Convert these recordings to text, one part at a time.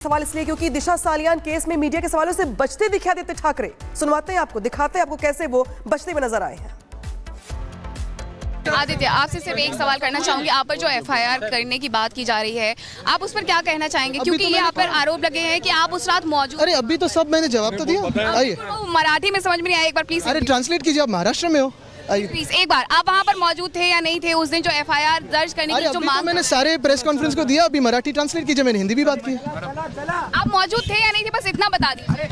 सवाल इसलिए क्योंकि दिशा सालियान केस में मीडिया के सवालों से बचते दिखाई देते ठाकरे। सुनवाते हैं आपको, दिखाते हैं आपको कैसे वो बचते हुए नजर आए हैं। आदित्य, आपसे सिर्फ एक सवाल करना चाहूंगी। आप पर जो एफआईआर करने की बात की जा रही है, आप उस पर क्या कहना चाहेंगे? क्योंकि ये आप पर आरोप लगे हैं कि आप उस रात मौजूद। अरे अभी तो सब मैंने जवाब तो दिया। आइए, मराठी में समझ में नहीं आया, एक बार प्लीज। अरे ट्रांसलेट कीजिए, आप महाराष्ट्र में हो। प्लीज एक बार, आप वहाँ पर मौजूद थे या नहीं थे उस दिन जो एफआईआर दर्ज करने की जो मांग? मैंने सारे प्रेस कॉन्फ्रेंस को दिया। अभी मराठी ट्रांसलेट कीजिए, मैंने हिंदी भी बात की। आप मौजूद थे या नहीं थे, बस इतना बता दीजिए।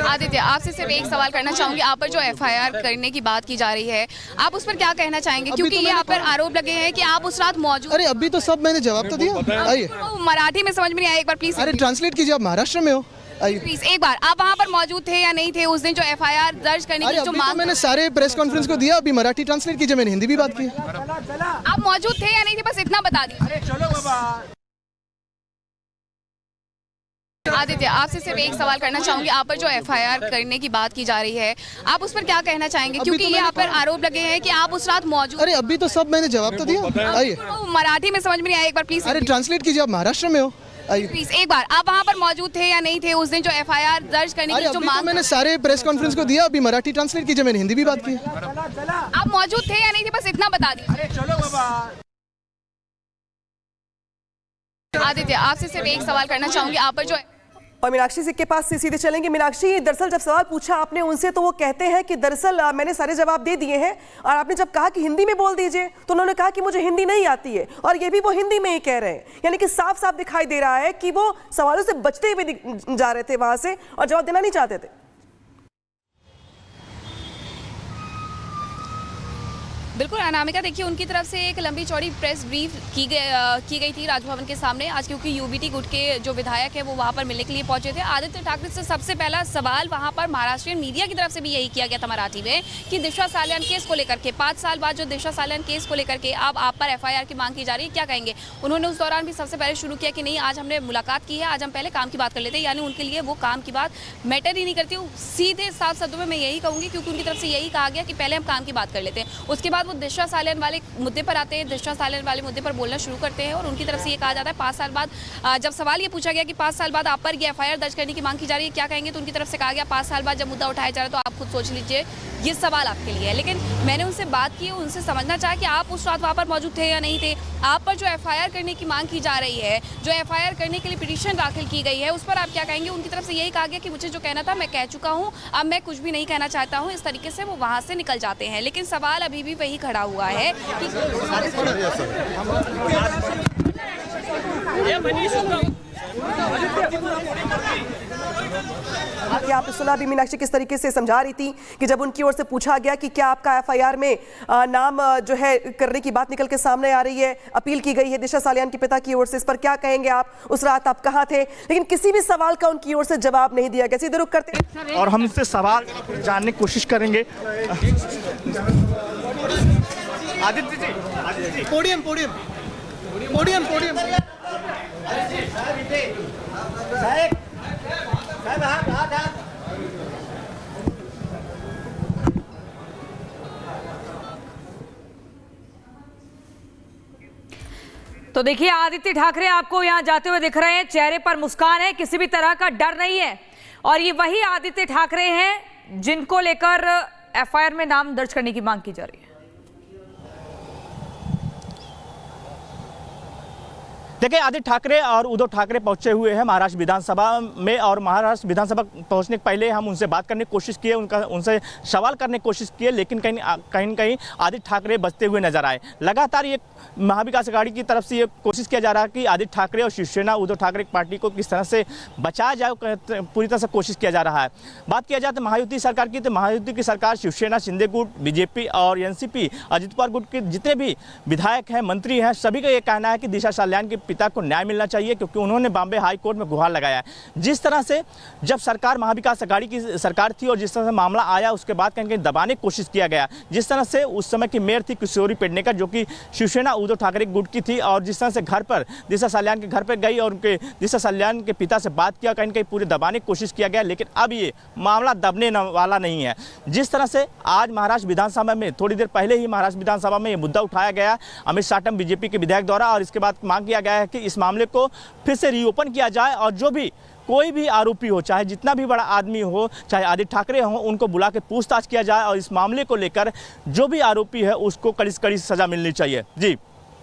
आदित्य, आपसे सिर्फ एक सवाल करना चाहूंगी। आप पर जो एफआईआर करने की बात की जा रही है, आप उस पर क्या कहना चाहेंगे? क्योंकि ये आप पर आरोप लगे हैं कि आप उस रात मौजूद। अरे अभी तो सब मैंने जवाब तो दिया। आइए, मराठी में समझ में नहीं आया, एक बार प्लीज। अरे ट्रांसलेट कीजिए, आप महाराष्ट्र में हो। प्लीज एक बार, आप वहाँ पर मौजूद थे या नहीं थे उस दिन जो एफआईआर दर्ज करने की जो मांग? मैंने सारे प्रेस कॉन्फ्रेंस को दिया। अभी मराठी ट्रांसलेट कीजिए, मैंने हिंदी भी बात की। आप मौजूद थे या नहीं थे, बस इतना बता दीजिए। आदित्य, आपसे सिर्फ एक सवाल करना चाहूंगी। आप पर जो एफआईआर करने की बात की जा रही है, आप उस पर क्या कहना चाहेंगे? क्योंकि ये आप पर आरोप लगे हैं कि आप उस रात मौजूद। अरे अभी तो सब मैंने जवाब तो दिया। आइए, मराठी में समझ में नहीं आया, एक बार प्लीज। अरे ट्रांसलेट कीजिए, आप महाराष्ट्र में हो। प्लीज एक बार, आप वहाँ पर मौजूद थे या नहीं थे उस दिन जो एफआईआर दर्ज करने की जो मांग? मैंने सारे प्रेस कॉन्फ्रेंस को दिया। अभी मराठी ट्रांसलेट कीजिए, मैंने हिंदी भी बात की। आप मौजूद थे या नहीं थे, बस इतना बता दीजिए। आदित्य, आपसे सिर्फ एक सवाल करना चाहूंगी। आप पर जो और मीनाक्षी जी के पास से सीधे चलेंगे। मीनाक्षी, दरअसल जब सवाल पूछा आपने उनसे तो वो कहते हैं कि दरअसल मैंने सारे जवाब दे दिए हैं, और आपने जब कहा कि हिंदी में बोल दीजिए तो उन्होंने कहा कि मुझे हिंदी नहीं आती है, और ये भी वो हिंदी में ही कह रहे हैं। यानी कि साफ साफ दिखाई दे रहा है कि वो सवालों से बचते हुए जा रहे थे वहां से और जवाब देना नहीं चाहते थे। बिल्कुल अनामिका, देखिए उनकी तरफ से एक लंबी चौड़ी प्रेस ब्रीफ की गई थी राजभवन के सामने आज, क्योंकि यूबीटी गुट के जो विधायक है वो वहां पर मिलने के लिए पहुंचे थे। आदित्य ठाकरे से सबसे पहला सवाल वहां पर महाराष्ट्रीयन मीडिया की तरफ से भी यही किया गया था मराठी में कि दिशा सालियान केस को लेकर के 5 साल बाद जो दिशा सालियान केस को लेकर के अब आप पर एफआईआर की मांग की जा रही है, क्या कहेंगे? उन्होंने उस दौरान भी सबसे पहले शुरू किया कि नहीं, आज हमने मुलाकात की है, आज हम पहले काम की बात कर लेते हैं। यानी उनके लिए वो काम की बात मैटर ही नहीं करती। सीधे साफ शब्दों में मैं यही कहूंगी, क्योंकि उनकी तरफ से यही कहा गया कि पहले हम काम की बात कर लेते हैं, उसके बाद वो दिशा सालियान वाले मुद्दे पर आते हैं, दिशा सालियान वाले मुद्दे पर बोलना शुरू करते हैं। और उनकी तरफ से ये कहा जाता है 5 साल बाद, जब सवाल ये पूछा गया कि 5 साल बाद आप पर ये एफआईआर दर्ज करने की मांग की जा रही है, क्या कहेंगे? तो उनकी तरफ से कहा गया 5 साल बाद जब मुद्दा उठाया जा रहा है तो आप खुद सोच लीजिए, ये सवाल आपके लिए है। लेकिन मैंने उनसे बात की, उनसे समझना चाहा कि आप उस रात वहाँ पर मौजूद थे या नहीं थे। आप पर जो एफआईआर करने की मांग की जा रही है, जो एफआईआर करने के लिए पिटीशन दाखिल की गई है, उस पर आप क्या कहेंगे? उनकी तरफ से यही कहा गया कि मुझे जो कहना था मैं कह चुका हूँ, अब मैं कुछ भी नहीं कहना चाहता हूँ। इस तरीके से वो वहाँ से निकल जाते हैं। लेकिन सवाल अभी भी वही खड़ा हुआ है कि आपने सुना भी मीनाक्षी किस तरीके से समझा रही थी कि जब उनकी ओर से पूछा गया कि क्या आपका एफआईआर में नाम जो है करने की बात निकल के सामने आ रही है, अपील की गई है दिशा सालियान के पिता की ओर से, इस पर क्या कहेंगे आप? उस रात आप कहां थे? लेकिन किसी भी सवाल का उनकी ओर से जवाब नहीं दिया गया। सीधे रुख करते और हम इससे सवाल जानने की कोशिश करेंगे। Aditya ji, podium podium podium podium तो देखिए, आदित्य ठाकरे आपको यहां जाते हुए दिख रहे हैं, चेहरे पर मुस्कान है, किसी भी तरह का डर नहीं है। और ये वही आदित्य ठाकरे हैं जिनको लेकर एफआईआर में नाम दर्ज करने की मांग की जा रही है। देखिए, आदित्य ठाकरे और उद्धव ठाकरे पहुंचे हुए हैं महाराष्ट्र विधानसभा में, और महाराष्ट्र विधानसभा पहुंचने के पहले हम उनसे बात करने की कोशिश किए, उनसे सवाल करने की कोशिश किए, लेकिन कहीं आदित्य ठाकरे बचते हुए नजर आए। लगातार ये महाविकास अघाड़ी की तरफ से ये कोशिश किया जा रहा है कि आदित्य ठाकरे और शिवसेना उद्धव ठाकरे पार्टी को किस तरह से बचाया जाए, पूरी तरह से कोशिश किया जा रहा है। बात किया जाए तो महायुति सरकार की, तो महायुति की सरकार शिवसेना, शिंदे गुट, बीजेपी और एनसीपी, अजित पवार गुट के जितने भी विधायक हैं, मंत्री हैं, सभी का ये कहना है कि दिशा सालियान के पिता को न्याय मिलना चाहिए, क्योंकि उन्होंने बॉम्बे हाई कोर्ट में गुहार लगाया है। जिस तरह से जब सरकार महाविकास अघाड़ी की सरकार थी और जिस तरह से मामला आया उसके बाद कहीं दबाने की कोशिश किया गया, जिस तरह से उस समय की मेयर थी किशोरी पेडनेकर जो कि शिवसेना उद्धव ठाकरे गुट की थी, और जिस तरह से घर पर दिशा सल्यान के घर पर गई और उनके दिशा सल्यान के पिता से बात किया, कहीं कहीं पूरे दबाने की कोशिश किया गया। लेकिन अब ये मामला दबने वाला नहीं है। जिस तरह से आज महाराष्ट्र विधानसभा में थोड़ी देर पहले ही महाराष्ट्र विधानसभा में ये मुद्दा उठाया गया अमित शाटम बीजेपी के विधायक द्वारा, और इसके बाद मांग किया गया है कि इस मामले को फिर से रीओपन किया जाए और जो भी कोई भी आरोपी हो, चाहे जितना भी बड़ा आदमी हो, चाहे आदित्य ठाकरे हो, उनको बुला के पूछताछ किया जाए और इस मामले को लेकर जो भी आरोपी है उसको कड़ी से कड़ी सजा मिलनी चाहिए। जी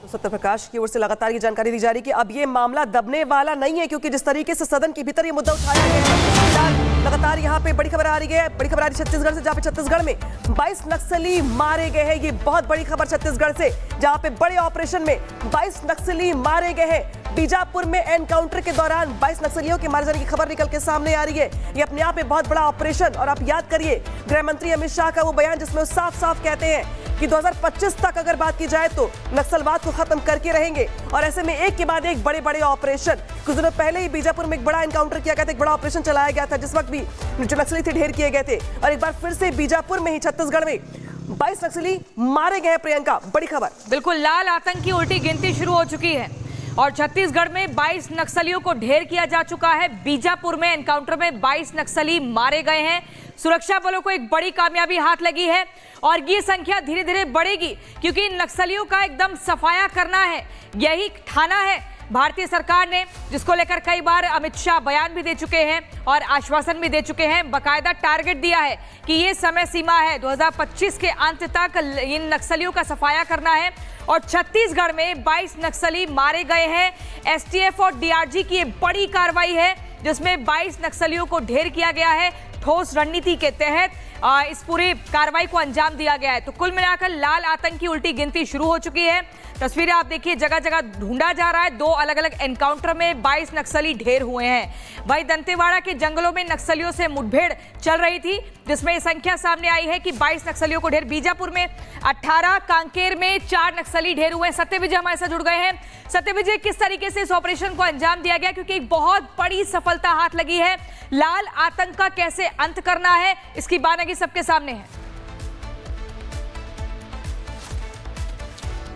सत्य प्रकाश की ओर से लगातार ये जानकारी दी जा रही है कि अब ये मामला दबने वाला नहीं है, क्योंकि जिस तरीके से सदन के भीतर ये मुद्दा उठाया गया है, फिलहाल लगातार यहाँ पे बड़ी खबर आ रही है। बड़ी खबर आ रही है छत्तीसगढ़ से, जहाँ पे छत्तीसगढ़ में 22 नक्सली मारे गए हैं। ये बहुत बड़ी खबर छत्तीसगढ़ से, जहाँ पे बड़े ऑपरेशन में 22 नक्सली मारे गए हैं। बीजापुर में एनकाउंटर के दौरान 22 नक्सलियों के मारे जाने की खबर निकल के सामने आ रही है। ये अपने आप में बहुत बड़ा ऑपरेशन, और आप याद करिए गृह मंत्री अमित शाह का वो बयान जिसमें वो साफ साफ कहते हैं कि 2025 तक अगर बात की जाए तो नक्सलवाद को खत्म करके रहेंगे। और ऐसे में एक के बाद एक बड़े बड़े ऑपरेशन, कुछ दिनों पहले ही बीजापुर में एक बड़ा एनकाउंटर किया गया था, एक बड़ा ऑपरेशन चलाया गया था, जिस वक्त भी जो नक्सली थे ढेर किए गए थे, और एक बार फिर से बीजापुर में ही छत्तीसगढ़ में 22 नक्सली मारे गए हैं। प्रियंका, बड़ी खबर। बिल्कुल, लाल आतंक की उल्टी गिनती शुरू हो चुकी है और छत्तीसगढ़ में 22 नक्सलियों को ढेर किया जा चुका है। बीजापुर में एनकाउंटर में 22 नक्सली मारे गए हैं। सुरक्षा बलों को एक बड़ी कामयाबी हाथ लगी है और ये संख्या धीरे धीरे बढ़ेगी, क्योंकि इन नक्सलियों का एकदम सफाया करना है, यही ठाना है भारतीय सरकार ने, जिसको लेकर कई बार अमित शाह बयान भी दे चुके हैं और आश्वासन भी दे चुके हैं। बकायदा टारगेट दिया है कि ये समय सीमा है 2025 के अंत तक इन नक्सलियों का सफाया करना है। और छत्तीसगढ़ में 22 नक्सली मारे गए हैं। एसटीएफ और डीआरजी की बड़ी कार्रवाई है, जिसमें 22 नक्सलियों को ढेर किया गया है। ठोस रणनीति के तहत इस पूरी कार्रवाई को अंजाम दिया गया है। तो कुल मिलाकर लाल आतंक की उल्टी गिनती शुरू हो चुकी है। तस्वीरें आप देखिए, जगह जगह ढूंढा जा रहा है। 2 अलग अलग एनकाउंटर में 22 नक्सली ढेर हुए हैं। वहीं दंतेवाड़ा के जंगलों में नक्सलियों से मुठभेड़ चल रही थी, जिसमें ये संख्या सामने आई है कि 22 नक्सलियों को ढेर। बीजापुर में 18, कांकेर में 4 नक्सली ढेर हुए हैं। सत्यविजय हमारे साथ जुड़ गए हैं। सत्यविजय, किस तरीके से इस ऑपरेशन को अंजाम दिया गया, क्योंकि एक बहुत बड़ी सफलता हाथ लगी है। लाल आतंक का कैसे अंत करना है, इसकी बानगी सबके सामने है।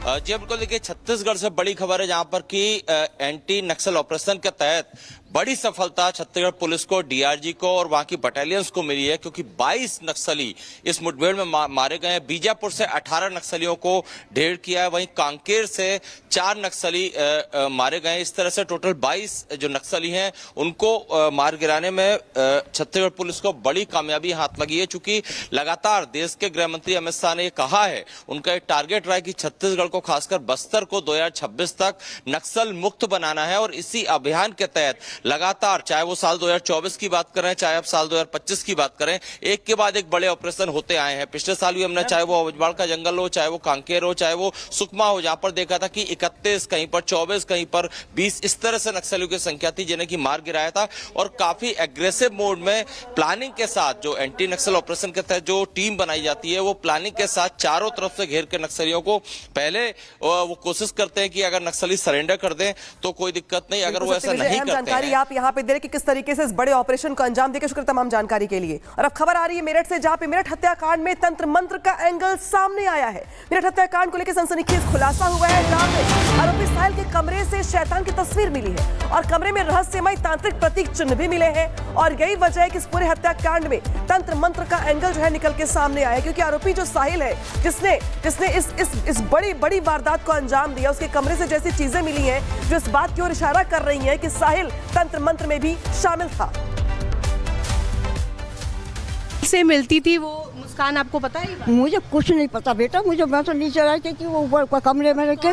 जी बिल्कुल, देखिए छत्तीसगढ़ से बड़ी खबर है, जहां पर कि एंटी नक्सल ऑपरेशन के तहत बड़ी सफलता छत्तीसगढ़ पुलिस को, डीआरजी को और वहां की बटालियंस को मिली है, क्योंकि 22 नक्सली इस मुठभेड़ में मारे गए हैं। बीजापुर से 18 नक्सलियों को ढेर किया है, वहीं कांकेर से 4 नक्सली मारे गए हैं। इस तरह से टोटल 22 जो नक्सली हैं उनको मार गिराने में छत्तीसगढ़ पुलिस को बड़ी कामयाबी हाथ लगी है। चूंकि लगातार देश के गृह मंत्री अमित शाह ने कहा है, उनका एक टारगेट रहा है कि छत्तीसगढ़ को, खासकर बस्तर को 2026 तक नक्सल मुक्त बनाना है। और इसी अभियान के तहत लगातार, चाहे वो साल 2024 की बात करें, चाहे अब साल 2025 की बात करें, एक के बाद एक बड़े ऑपरेशन होते आए हैं। पिछले साल भी हमने, चाहे वो अवजबाड़ का जंगल हो, चाहे वो कांकेर हो, चाहे वो सुकमा हो, जहां पर देखा था कि 31, कहीं पर 24, कहीं पर 20, इस तरह से नक्सलियों की संख्या थी जिन्हें की मार गिराया था। और काफी एग्रेसिव मोड में प्लानिंग के साथ जो एंटी नक्सल ऑपरेशन के तहत जो टीम बनाई जाती है, वो प्लानिंग के साथ चारों तरफ से घेर के नक्सलियों को पहले वो कोशिश करते हैं कि अगर नक्सली सरेंडर कर दें तो कोई दिक्कत नहीं, अगर वो ऐसा नहीं करते हैं। आप यहाँ पे दे रहे कि किस तरीके से इस बड़े ऑपरेशन को अंजाम देकर, शुक्र तमाम जानकारी के लिए। और अब खबर आ रही है मेरठ से, जहां पे मेरठ हत्याकांड में तंत्र मंत्र का एंगल सामने आया है। मेरठ हत्याकांड को लेकर सनसनीखेज खुलासा हुआ है, जहां पे आरोपी साहिल के कमरे से शैतान की तस्वीर मिली है और कमरे में रहस्यमय तांत्रिक प्रतीक चिन्ह भी मिले हैं। और यही वजह है कि इस पूरे हत्याकांड में तंत्र मंत्र का एंगल जो है निकल के सामने आया है, क्योंकि आरोपी जो साहिल है, जिसने इस बड़ी वारदात को अंजाम दिया, उसके कमरे से जैसी चीजें मिली हैं जो इस बात की ओर इशारा कर रही हैं कि साहिल तंत्र मंत्र में भी शामिल था। से मिलती थी वो मुस्कान, आपको पता है? मुझे कुछ नहीं पता बेटा, मैं तो नीचे रहती थी, वो ऊपर कमरे में रह के।